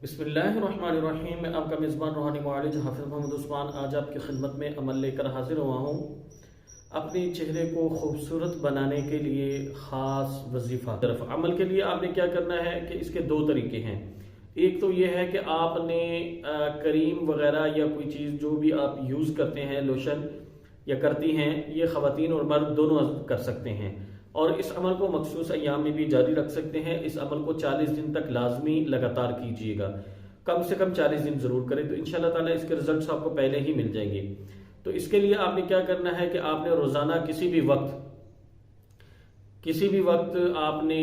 बिस्मिल्लाहिर्रहमानिर्रहीम। मैं आपका मेज़बान रूहानी मुआलिज हाफिज़ मोहम्मद उस्मान आज आपकी खिदमत में अमल लेकर हाजिर हुआ हूँ। अपने चेहरे को खूबसूरत बनाने के लिए ख़ास वजीफ़ा तरफ अमल के लिए आपने क्या करना है कि इसके दो तरीके हैं। एक तो ये है कि आपने करीम वगैरह या कोई चीज़ जो भी आप यूज़ करते हैं, लोशन या करती हैं, ये ख़वातीन और मर्द दोनों कर सकते हैं और इस अमल को मखसूस अय्याम में भी जारी रख सकते हैं। इस अमल को 40 दिन तक लाजमी लगातार कीजिएगा, कम से कम 40 दिन ज़रूर करें तो इंशाल्लाह ताला इसके रिजल्ट्स आपको पहले ही मिल जाएंगे। तो इसके लिए आपने क्या करना है कि आपने रोज़ाना किसी भी वक्त आपने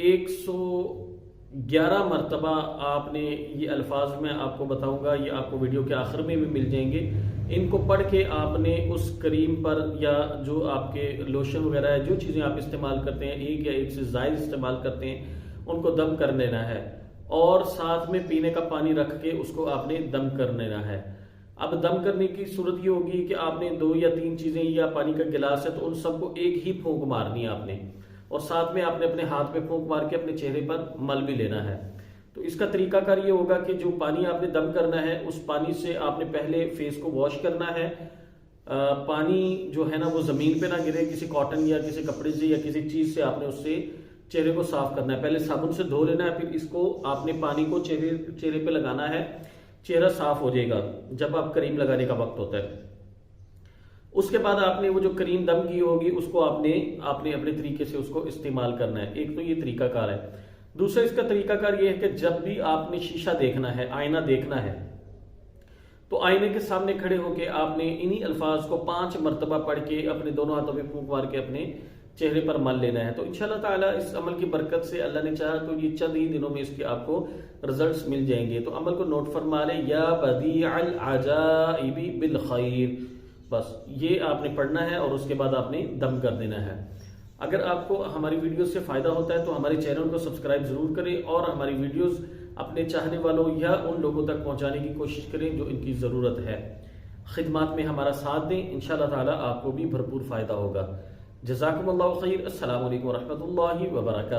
111 मरतबा आपने ये अल्फाज मैं आपको बताऊंगा, ये आपको वीडियो के आखिर में भी मिल जाएंगे। इनको पढ़ के आपने उस क्रीम पर या जो आपके लोशन वगैरह है, जो चीज़ें आप इस्तेमाल करते हैं, एक या एक से ज़ायद इस्तेमाल करते हैं, उनको दम कर लेना है और साथ में पीने का पानी रख के उसको आपने दम कर लेना है। अब दम करने की सूरत ये होगी कि आपने 2 या 3 चीज़ें या पानी का गिलास है तो उन सबको एक ही फूंक मारनी है आपने, और साथ में आपने अपने हाथ में फूंक मार के अपने चेहरे पर मल भी लेना है। तो इसका तरीकाकार ये होगा कि जो पानी आपने दम करना है उस पानी से आपने पहले फेस को वॉश करना है। पानी जो है ना वो ज़मीन पे ना गिरे, किसी कॉटन या किसी कपड़े से या किसी चीज़ से आपने उससे चेहरे को साफ करना है। पहले साबुन से धो लेना है, फिर इसको आपने पानी को चेहरे पे लगाना है। चेहरा साफ हो जाएगा जब आप क्रीम लगाने का वक्त होता है। उसके बाद आपने वो जो क्रीम दम की होगी उसको आपने अपने तरीके से उसको इस्तेमाल करना है। एक तो ये तरीकाकार है। दूसरा इसका तरीकाकार ये है कि जब भी आपने शीशा देखना है, आईना देखना है, तो आईने के सामने खड़े होकर आपने इन्हीं अल्फाज को 5 मरतबा पढ़ के अपने दोनों हाथों में फूंक मार के अपने चेहरे पर मल लेना है। तो इंशाल्लाह ताला इस अमल की बरकत से अल्लाह ने चाहा तो ये चंद ही दिनों में इसके आपको रिजल्ट्स मिल जाएंगे। तो अमल को नोट फरमा लें, या बदीअल अजाइबी बिल खैर, बस ये आपने पढ़ना है और उसके बाद आपने दम कर देना है। अगर आपको हमारी वीडियोस से फ़ायदा होता है तो हमारे चैनल को सब्सक्राइब ज़रूर करें और हमारी वीडियोस अपने चाहने वालों या उन लोगों तक पहुंचाने की कोशिश करें जो इनकी ज़रूरत है। खिदमत में हमारा साथ दें, इंशाल्लाह ताला आपको भी भरपूर फ़ायदा होगा। जज़ाकुमुल्लाहु खैर। अस्सलामु अलैकुम व रहमतुल्लाहि व बरकातहू।